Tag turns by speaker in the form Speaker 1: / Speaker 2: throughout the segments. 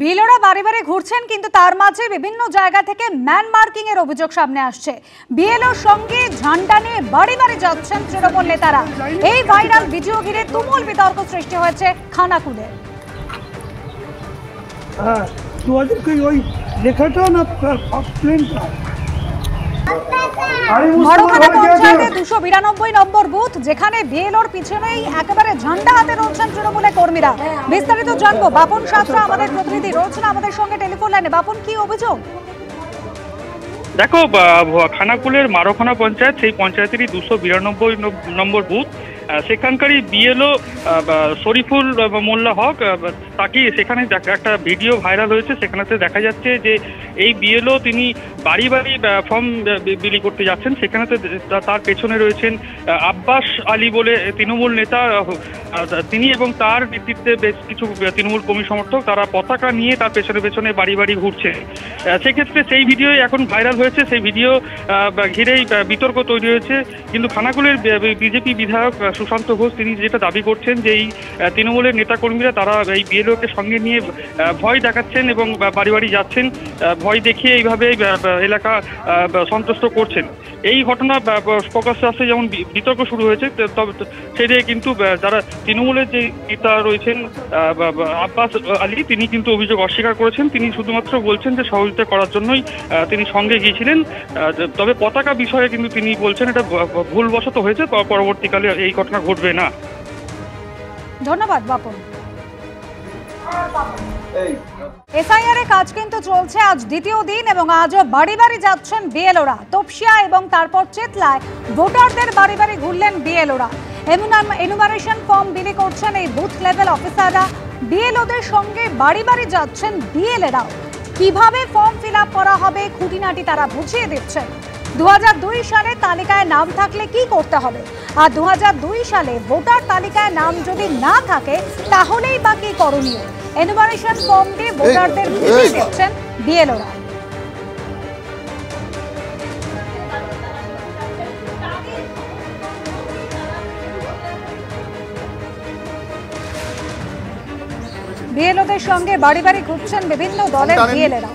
Speaker 1: বিএলওরা বাড়ি বাড়ি ঘুরছেন, কিন্তু তার মাঝে বিভিন্ন জায়গা থেকে ম্যান মার্কিং এর অভিযোগ সামনে আসছে। বিএলওর সঙ্গে ঝান্ডা নিয়ে বাড়ি বাড়ি যাচ্ছেন তৃণমূল নেতারা। এই ভাইরাল ভিডিও ঘিরে তুমুল বিতর্ক সৃষ্টি হয়েছে খানাকুলে।
Speaker 2: ওই লেখাটা না প্লেনটা
Speaker 1: বড়খানা পঞ্চায়েতের 292 নম্বর বুথ, যেখানে বিএলওর পিছনেই একেবারে ঝান্ডা হাতে রয়েছেন তৃণমূলের কর্মীরা। বিস্তারিত জানবো, বাপন সাঁতরা আমাদের প্রতিনিধি রয়েছেন আমাদের সঙ্গে টেলিফোন লাইনে। বাপন, কি অভিযোগ?
Speaker 3: দেখো, খানাকুলের মারোখানা পঞ্চায়েত, সেই পঞ্চায়েতেরই 292 নম্বর বুথ, সেখানকারই বিএলও শরীফুল মোল্লা হক, তাকে সেখানে একটা ভিডিও ভাইরাল হয়েছে। সেখানেতে দেখা যাচ্ছে যে এই বিএলও তিনি বাড়ি বাড়ি ফর্ম বিলি করতে যাচ্ছেন। সেখানেতে তার পেছনে রয়েছেন আব্বাস আলী বলে তৃণমূল নেতা, তিনি এবং তার নেতৃত্বে বেশ কিছু তৃণমূল কর্মী সমর্থক, তারা পতাকা নিয়ে তার পেছনে পেছনে বাড়ি বাড়ি ঘুরছে। সেক্ষেত্রে সেই ভিডিও এখন ভাইরাল হয়েছে। সেই ভিডিও ঘিরেই বিতর্ক তৈরি হয়েছে। কিন্তু খানাকুলের বিজেপি বিধায়ক সুশান্ত ঘোষ তিনি যেটা দাবি করছেন যে এই তৃণমূলের নেতাকর্মীরা তারা এই বিএলওকে সঙ্গে নিয়ে ভয় দেখাচ্ছেন এবং বাড়ি বাড়ি যাচ্ছেন, ভয় দেখিয়ে এইভাবে এলাকা সন্তুষ্ট করছেন। এই ঘটনা প্রকাশ্যে আসছে, যেমন বিতর্ক শুরু হয়েছে, তবে সেদিকে কিন্তু যারা তৃণমূলের যে নেতা রয়েছেন আব্বাস আলী, তিনি কিন্তু অভিযোগ অস্বীকার করেছেন। তিনি শুধুমাত্র বলছেন যে সহযোগিতা করার জন্যই তিনি সঙ্গে গিয়েছিলেন। তবে পতাকা বিষয়ে কিন্তু তিনি বলছেন এটা ভুলবশত হয়েছে, পরবর্তীকালে এই ঘটনা ঘটবে না।
Speaker 1: ধন্যবাদ বাপন। এসআইআর এর কাজ কিন্তু চলছে আজ দ্বিতীয় দিন, এবং আজও বাড়ি বাড়ি যাচ্ছেন বিএলওরা। তপসিয়া এবং তারপর চেতলায় ভোটারদের বাড়ি বাড়ি ঘুরলেন বিএলওরা। এনুমারেশন ফর্ম বিলি করছেন এই বুথ লেভেল অফিসাররা। বিএলওদের সঙ্গে বাড়ি বাড়ি যাচ্ছেন বিএলএরাও। কিভাবে ফর্ম ফিল আপ করা হবে খুঁটিনাটি তারা বুঝিয়ে দিচ্ছেন। 2002 সালে তালিকায় নাম থাকলে কি করতে হবে, আর 2002 সালে ভোটার তালিকায় নাম যদি না থাকে তাহলেই বা কি করণীয়, এনুমারেশন ফর্ম দিয়ে ভোটারদের বুঝিয়ে দিচ্ছেন বিএলওরা। বিএলওদের সঙ্গে বাড়ি বাড়ি ঘুরছেন বিভিন্ন দলের বিএলএরা।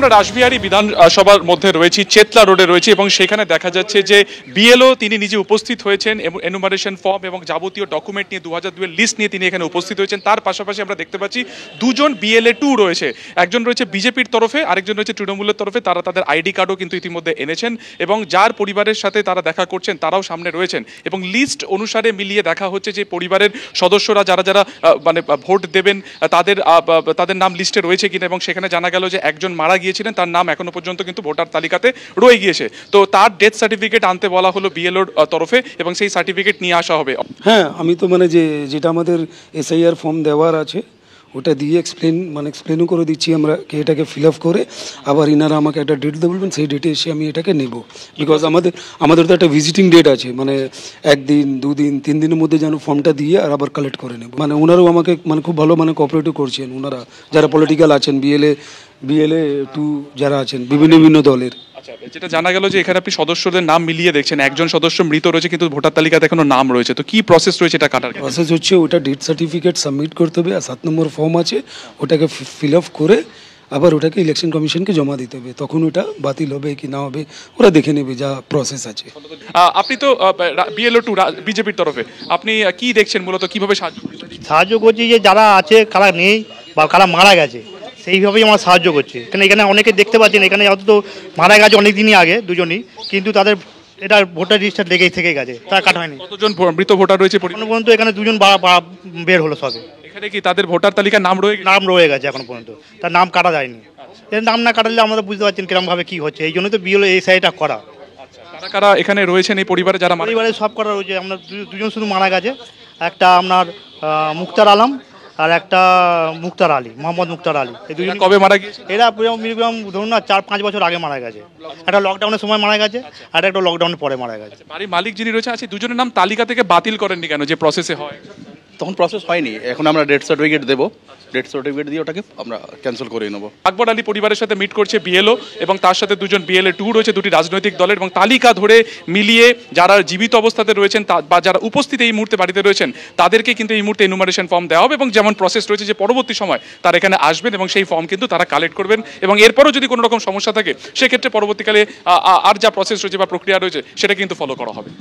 Speaker 4: আমরা রাসবিহারী বিধানসভার মধ্যে রয়েছি, চেতলা রোডে রয়েছে, এবং সেখানে দেখা যাচ্ছে যে বিএলও তিনি নিজে উপস্থিত হয়েছেন এনুমারেশন ফর্ম এবং যাবতীয় ডকুমেন্ট নিয়ে 2002 এর লিস্ট নিয়ে তিনি এখানে উপস্থিত হয়েছেন। তার পাশাপাশি আমরা দেখতে পাচ্ছি দুজন বিএলএ 2 রয়েছে, একজন রয়েছে বিজেপির তরফে, আরেকজন রয়েছে তৃণমূলের তরফে। তারা তাদের আইডি কার্ডও কিন্তু ইতিমধ্যে এনেছেন, এবং যার পরিবারের সাথে তারা দেখা করছেন তারাও সামনে রয়েছেন। এবং লিস্ট অনুসারে মিলিয়ে দেখা হচ্ছে যে পরিবারের সদস্যরা যারা যারা মানে ভোট দেবেন তাদের নাম লিস্টে রয়েছে কিনা, এবং সেখানে জানা গেল যে একজন মারা গিয়েছিলেন, তার নাম এখনো পর্যন্ত কিন্তু ভোটার তালিকাতে রয়ে গিয়েছে। তো তার ডেথ সার্টিফিকেট আনতে বলা হলো বিএলওর তরফে, এবং সেই সার্টিফিকেট নিয়ে আসা হবে।
Speaker 2: হ্যাঁ, আমি তো যেটা আমাদের এসআইআর ফর্ম দেওয়ার আছে ওটা দিয়ে এক্সপ্লেনও করে দিচ্ছি আমরা, কি এটাকে ফিল আপ করে আবার ইনারা আমাকে একটা ডেট দিয়ে বলবেন, সেই ডেটে এসে আমি এটাকে নেব। বিকজ আমাদের তো একটা ভিজিটিং ডেট আছে, মানে 1 দিন 2 দিন 3 দিনের মধ্যে যেন ফর্মটা দিয়ে আর আবার কালেক্ট করে নেব। ওনারাও আমাকে খুব ভালো কোঅপারেটিভ করছেন, ওনারা যারা পলিটিক্যাল আছেন, বিএলএ 2 যারা আছেন বিভিন্ন দলের।
Speaker 4: যেটা জানা গেল যে এখানে আপনি সদস্যদের নাম মিলিয়ে দেখছেন, একজন সদস্য মৃত রয়েছে কিন্তু ভোটার তালিকাতে এখনো নাম রয়েছে। তো কি প্রসেস রয়েছে এটা কাটার?
Speaker 2: প্রসেস হচ্ছে ওটা ডেথ সার্টিফিকেট সাবমিট করতে হবে, আর 7 নম্বর ফর্ম আছে ওটাকে ফিল আপ করে আবার ওটাকে ইলেকশন কমিশনকে জমা দিতে হবে। তখন ওটা বাতিল হবে কি না হবে ওরা দেখে নেবে, যা প্রসেস আছে।
Speaker 4: আপনি তো বিএলও 2 বিজেপির তরফে, আপনি কি দেখছেন মূলত, কিভাবে
Speaker 5: সাহায্য করছি? যে যারা আছে, কারা নেই বা কারা মারা গেছে, সেইভাবেই আমার সাহায্য করছে। এখানে অনেকে দেখতে পাচ্ছেন, এখানে অন্তত মারা গেছে অনেক দিনই আগে দুজনই, কিন্তু তাদের এটা ভোটার রেজিস্টার লেগেই থেকে গেছে, তার কাটা হয়নি।
Speaker 4: কতজন মৃত ভোটার রয়েছে
Speaker 5: পর্যন্ত? এখানে 2 জন বের হলো সবে।
Speaker 4: এখানে কি তাদের ভোটার তালিকার নাম
Speaker 5: রয়ে গেছে এখনো পর্যন্ত, তার নাম কাটা যায়নি। এর নাম না কাটালে আমরা বুঝতে পারছেন কিরমভাবে কি হচ্ছে। এই জন্য তো বিএলও এই সাইডটা করা।
Speaker 4: কারা কারা এখানে রয়েছেন এই পরিবারে? যারা
Speaker 5: পরিবারে সব করা রয়েছে। আমরা 2 জন শুধু মারা গেছে, একটা আপনার মুক্তার আলম আর একটা মুক্তার আলী, মোহাম্মদ মুক্তার আলী। এই 2 জন
Speaker 4: কবে মারা গেছে?
Speaker 5: এরা মিনিমাম ধরুন না 4-5 বছর আগে মারা গেছে। একটা লকডাউনের সময় মারা গেছে, আর একটা লকডাউনের পরে মারা গেছে।
Speaker 4: বাড়ির মালিক যিনি রয়েছে আছে, 2 জনের নাম তালিকা থেকে বাতিল করেননি কেন, যে প্রসেসে হয়?
Speaker 6: তখন প্রসেস হয়নি, এখন আমরা ডেথ সার্টিফিকেট দেবো, ডেথ সার্টিফিকেট দিয়ে ওটাকে আমরা ক্যান্সেল করে নেবো।
Speaker 4: আকবর আলী পরিবারের সাথে মিট করছে বিএলও এবং তার সাথে দুজন বিএলএ টু রয়েছে দুটি রাজনৈতিক দলের, এবং তালিকা ধরে মিলিয়ে যারা জীবিত অবস্থাতে রয়েছেন বা যারা উপস্থিত এই মুহূর্তে বাড়িতে রয়েছেন তাদেরকে কিন্তু এই মুহূর্তে এনুমারেশন ফর্ম দেওয়া হবে, এবং যেমন প্রসেস রয়েছে যে পরবর্তী সময় তারা এখানে আসবেন এবং সেই ফর্ম কিন্তু তারা কালেক্ট করবেন, এবং এরপরও যদি কোনো রকম সমস্যা থাকে সেক্ষেত্রে পরবর্তীকালে আর যা প্রসেস রয়েছে বা প্রক্রিয়া রয়েছে সেটা কিন্তু ফলো করা হবে।